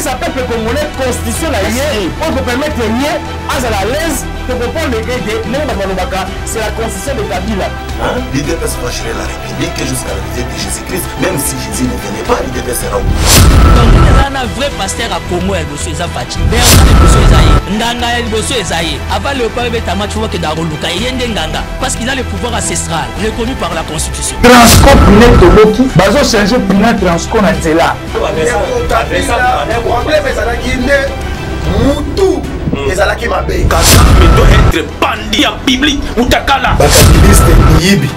ça peuple congolais constitution la yé pour permettre rien à la l'aise de comprendre les gars de non c'est la constitution de Kabila. L'IDPS va gérer la République jusqu'à la visite de Jésus-Christ, même si Jésus ne venait pas, l'IDPS sera où. Donc il y a un vrai pasteur à Congo et monsieur Zafati. Ndanga et monsieur Ezaïe. Avant le peuple Tama, tu vois que Daroluka il y a Ndanga parce qu'il a le pouvoir ancestral reconnu par la Constitution. Transcop net Toboki, bazo changer pina transcop na nzela. Moutou ezalaki mabe. Kazame doit être bandit en public ou takala. Bakabiliste Niyibi.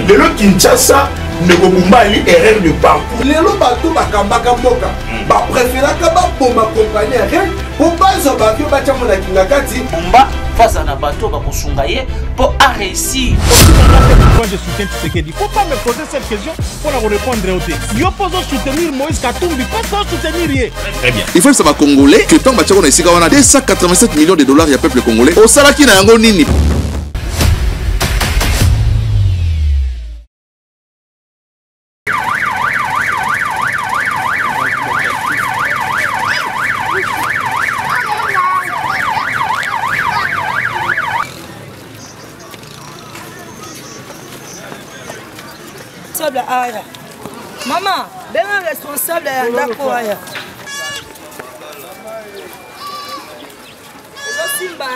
Lelo Kinshasa ne kokumbali erreur de parcours. Lelo bato bakambaka mboka. Ba préféraka ba boma compagnie rien pour bazo ba vio ba chamona kingakati. Bomba face à Nabato ba kosungaye pour réussir. Moi je soutiens Tshisekedi. Faut pas me poser cette question pour la répondre au thé. Yo pose soutenir Moïse Katumbi, pas soutenir rien. Très bien. Il faut savoir congolais que tant bachako na isika wana 287 millions de dollars ya peuple congolais. Au salaki na yango nini? Aya. Maman, ben responsable ya ndako aya. Simba.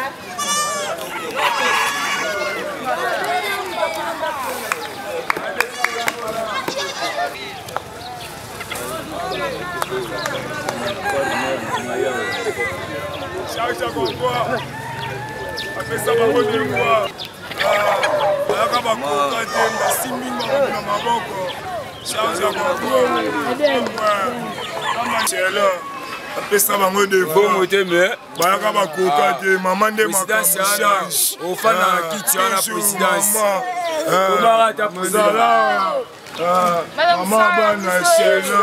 apesa bango de bongo te mais bayaka bakoka te mama nde présidence ofana na kiti wana présidence komaka ta président mama bana shela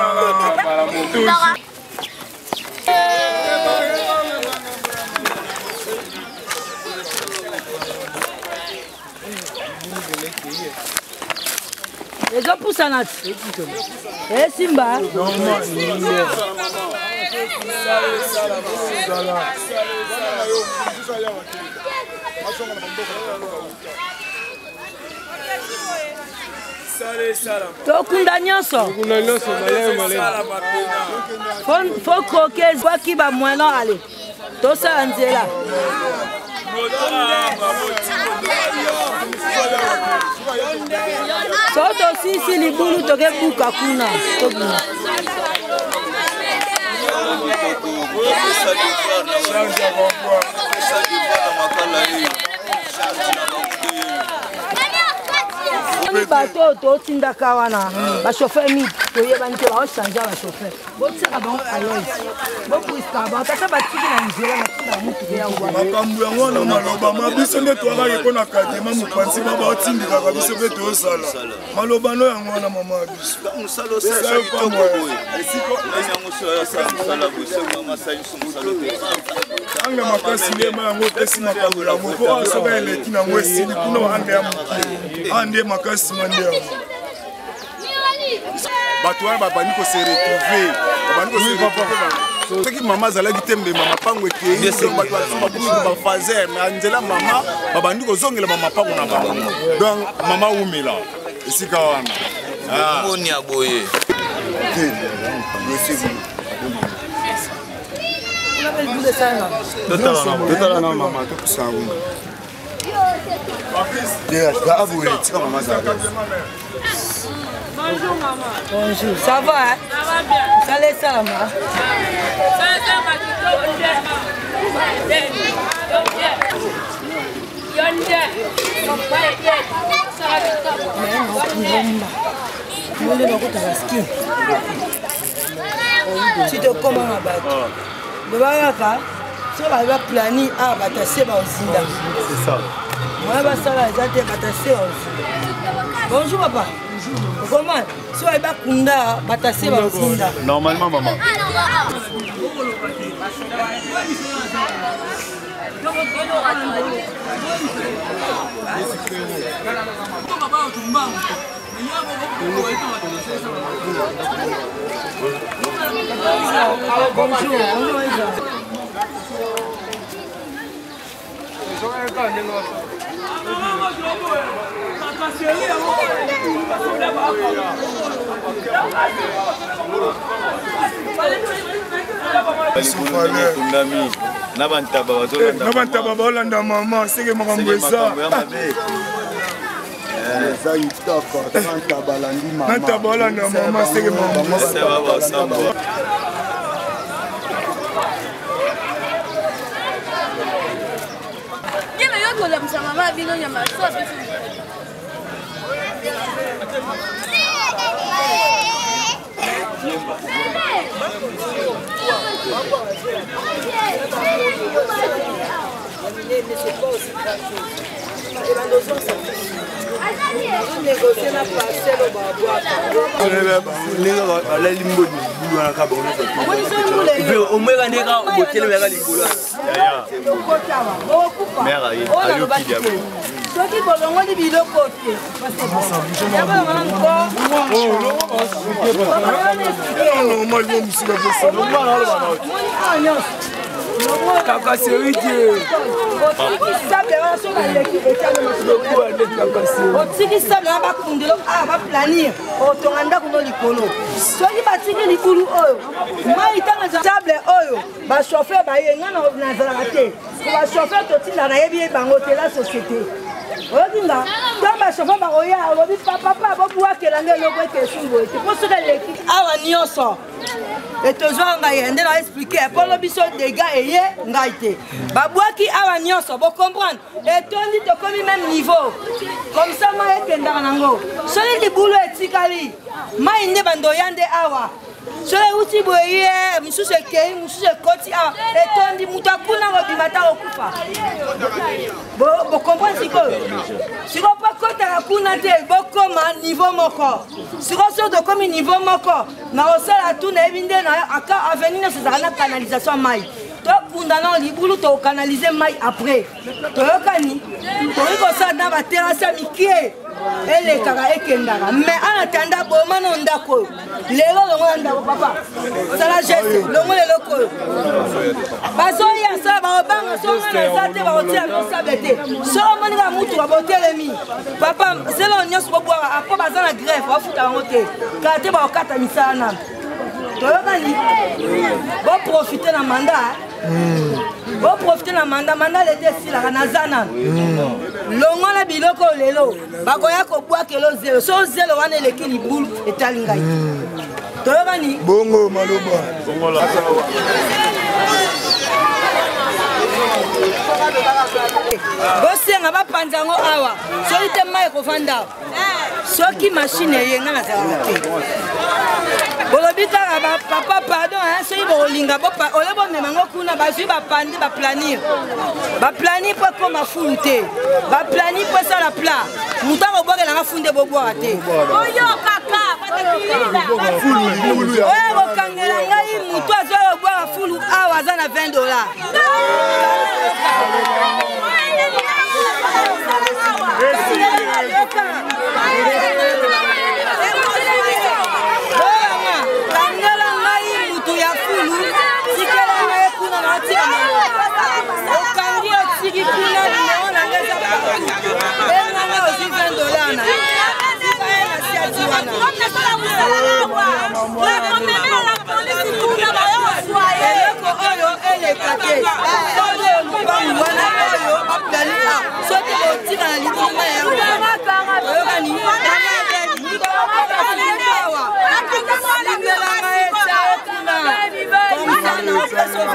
Les gens poussent à notre. Eh Simba. Tokunda nyonso. Faut croquer quoi qui va moins non aller. Tout ça en là. Soto sisi libulu toke buka kuna. Bateau totinda kawana ba chauffeur mi to yeba nte ba changer ba chauffeur botsaka ba aloy bo puiska ba tata batiki na nzela na kila mutu ya ngwa makambu yango na maloba mabiso nde twaka yekona kadema mopanzi ba batindika ka biso pe to sala maloba no yango na mama biso musalo sala kitoko boye esiko yango sala boso mama sayi musalo te anga makasi lema yango pesi makambu yango po asoka eleki na ngwesi kuna anga ya mutu ande makasi mande yango bato wana babandi ko se retrouver babandi ko se retrouver soki mama azalaki te mbema mapango ekei bato batumba ba fazer mais nzela mama babandi ko zongela mama pango na bango donc mama umela esika wana moni aboye totala na mama tokusango Bonjour maman. Bonjour, ça va hein? Ça va bien. Ça laisse ça maman. Tu te comment ma bague? Le bagaka, si on va planifier à batasser au Zinda. C'est ça. Moi, ça va être batasser au Zinda. Bonjour papa. Comment? Si on va kunda batasser au Zinda. Normalement maman. nabantaba baolanda mama seke makambo eza nataba olanda mama seke makambo kolamisa mama bino nyama so soki bolongoli biloko te kaka serite otiki sable wana bakundelo awa baplanir otonga ndako no likolo soki batiki libulu oyo mai ntanga sable oyo bashofer bayenga nazalaka te po bashofer totinda nayebi bango te la société oyokinga to bashofer bakoya olobi papa bobuwakelanga eloko ete esungo ete po soki eleki awa nyonso etozwa ngai nde na expliquer polo biso dégâts eye ngai te babwaki awa nyonso bocomprendre etondi tokomi même niveau comme ça mai ekendaka nango soki libulu etikali mai nde bandoya nde awa soki euti boye mosusu ekei mosusu ekoti awa etondi moto akuna kobima ta kokufa bocomprendre sikoyo siko mpo kotaka kuna te bokoma niveau moko siko so tokomi niveau moko na kosala tu nayebi nde aka avenir nyonso ezalaka na canalisation ya mai tokunda na libulu tokanalize mai après toyokani tokoki kosala na baterase ya mikie elekaka ekendaka mais anatanda boma na ndako oyo lelo longo na ndako papa osala geste longo leloko oyo bazoya sala bakobanga songana eza te bakotia bosable te so omonika mutuka botelemi papa selo nyonso bobwaka apo baza na grève bafuta bango te kala te bakokata misala nano toyokani boprofite na manda boprofite na manda lete esilaka naza nano longola biloko lelo bakoya kobwakelo zelo so zelo wana eleki libulu etali ngai toyokani bongo maloba bosenga bapanza yango awa soki te mai ekofanda soki mashine eyenga nazalaka te bolobi kaka papa pardon soki bokolinga ole bomemango kuna bazwi bapandi baplanir mpo ekoma fulu te baplanir mpo esala plat moto akobwakelanga fulu nde bobwaka te oyo akokangela ngai moto azwa kobwaka fulu awa aza na $20 kangela ngai mutu ya fulu tikela ngai kuna na otia okangi otiki kuna nimero na ngeza enganga ozi $20 na nasiati wana eloko oyo eleka te oyo lupangu wana oyo bapulali soki botika na libonga yango oyokani lingelanga etao kuna komsa na opeso $20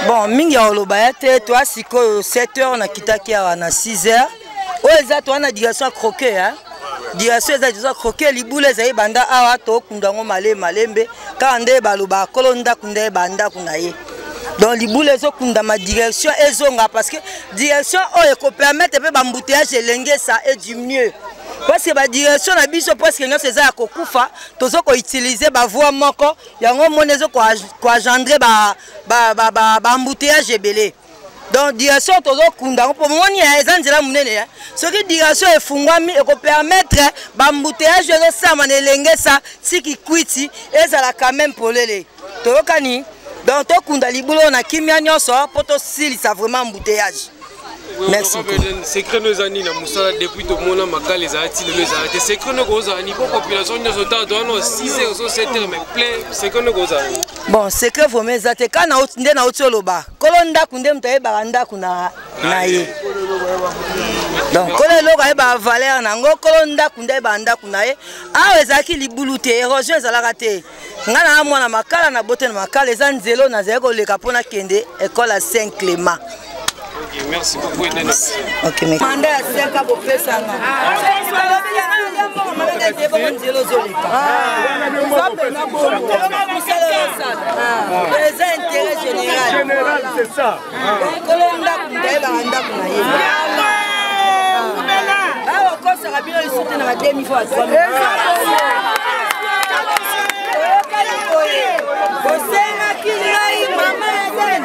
bon mingi ya oloba ya te toa sikoyo 7h nakitaki awa na 6h oyo eza toa na direction ya croquet direction eza dizo croquet libula ezali banda awa tokunda yango malembe kaka nde baloba akolo ndako nde bandako na ye donc libula ezokunda ma direction ezonga parce que direction oyo ekopermettre mpe bambouteillage elenge ça et du mieux parce que ba direction na biso presque nyonso eza ya kokufa tozo ko utiliser ba voie moko yango mona ezo ko agendre ba embouteillage ebele donc direction tozokunda mpo moni eza nzela monene soki direction efungwami ekopermettre bambouteillage ezosama na elengesa siki kwiti ezala quand même polele toyokani donc tokunda libulu na kimia nyonso mpo tosilisa vraiment embouteillage. Merci. Secret nos amis na musala depuis tout le monde makala les artistes les arrêter secret nos amis pour population nous autant dans 6 heures 7 heures mais plein secret nos amis. Bon secret faut mes até kana nde na otoloba kolonda kunde mtaye baranda kuna naye donc kolelo ka ba valeur nango kolonda kunde banda kuna ye awezaki libulu te érosion ezalaka te ngana mwana makala na bote na makala eza nzelo na zeko leka pona kende école à Saint-Clément. Ok, merci beaucoup. Ok, mais manda ya seka bo pesa nga. C'est intérêt général. C'est ça. Kolonda kundeba anda kuna ye. Ah, ko sera bien le sauter na demi fois. Osena kilai mama eden.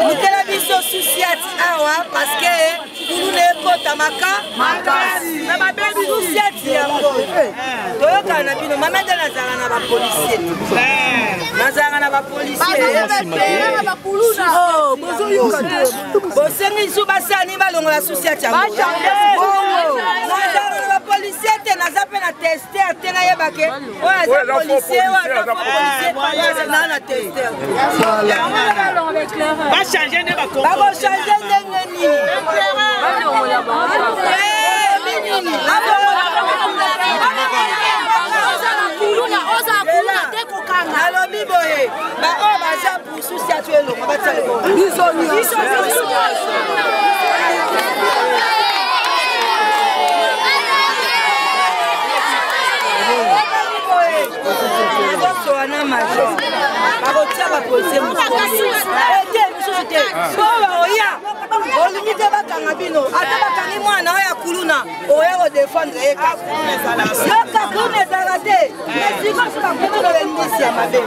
Mutela biso souciati awa parce que nous ne kota makasi na ba bebi souciati yango. Toyoka na bino mama eden azala na ba policier. Nazanga na ba policier. Oh, bozo yoka. Bosengi suba sani balongo la souciati yango. Nazanga na ba policier te nazape na tester tena yebake. Oya policier wa policier na tester. Va changer ne va va changer nini alobi boye bao baza pour souci atu elongo batala wana major bakotia bapolisier oya olingi te bakanga bino ata bakangi mwana oyo akuluna oya kodefendre ye kakuna ezala te esikosi bakotola elingisi ya mabe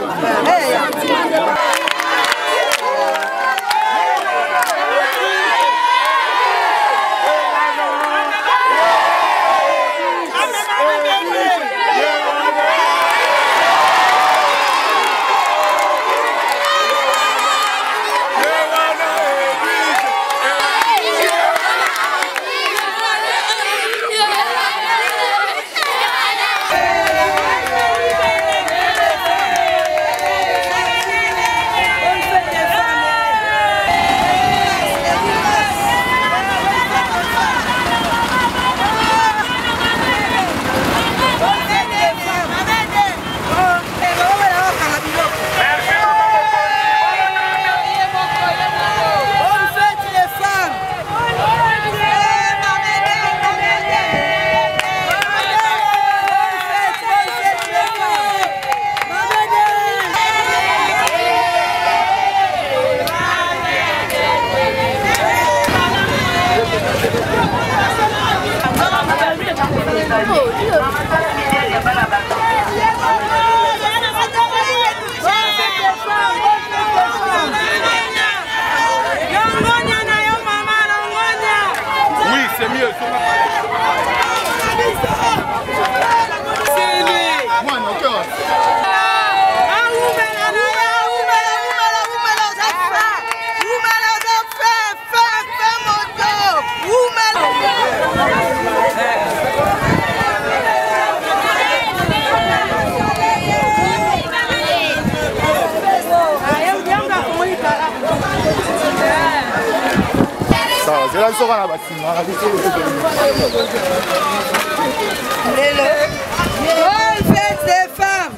Bonne fête des femmes.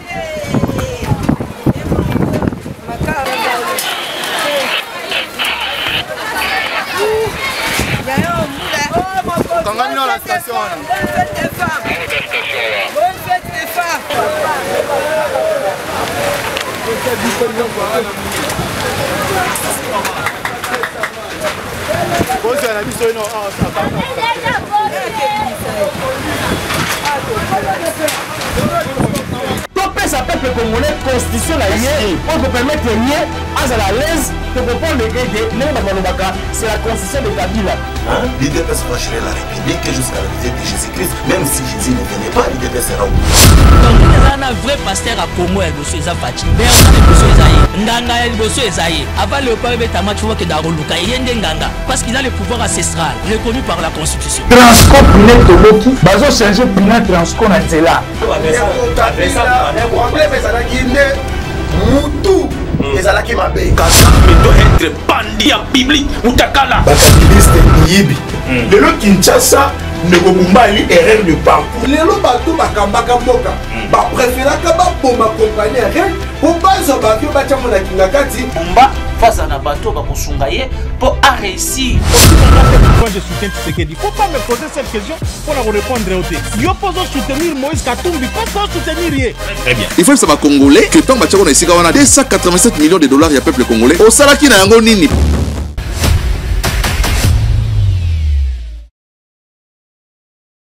Kangani la station. Bonne fête des femmes. Bonne fête des femmes. topesa peuple congolais constitution na ye pour te permettre ye azala à l'aise de comprendre que c'est la constitution de Kabila. L'IDPS franchirait la République jusqu'à la visite de Jésus-Christ, même si Jésus ne venait pas, l'IDPS sera où. Donc il y a un vrai pasteur à Congo et le Suéza Fati. Ndanga et le Suéza. Avant le peuple de Tama, tu vois que Daroluka, il y a un Ndanga parce qu'il a le pouvoir ancestral reconnu par la Constitution. Transco Pinet Toloki, bazo changer Pinet Transco na Nzela. ezalaki mabe Kagame doit être bandit en biblique mutakala bakabiliste yibi lelo Kinshasa nekobumbali erreur de parcours lelo bato bakambaka mboka bapréféraka baboma compagnie rien po bazwa bavio batya mona kinga kati bomba face à Nabato bakosunga ye pour réussir. Je soutiens Tshisekedi. Faut pas me poser cette question pour la répondre au thé. Yo pose soutenir Moïse Katumbi, pas soutenir ye. Très bien. Il faut que ça va congolais que tant que tu as 287 millions de dollars, il y a peuple congolais. Au Salaki na yango nini.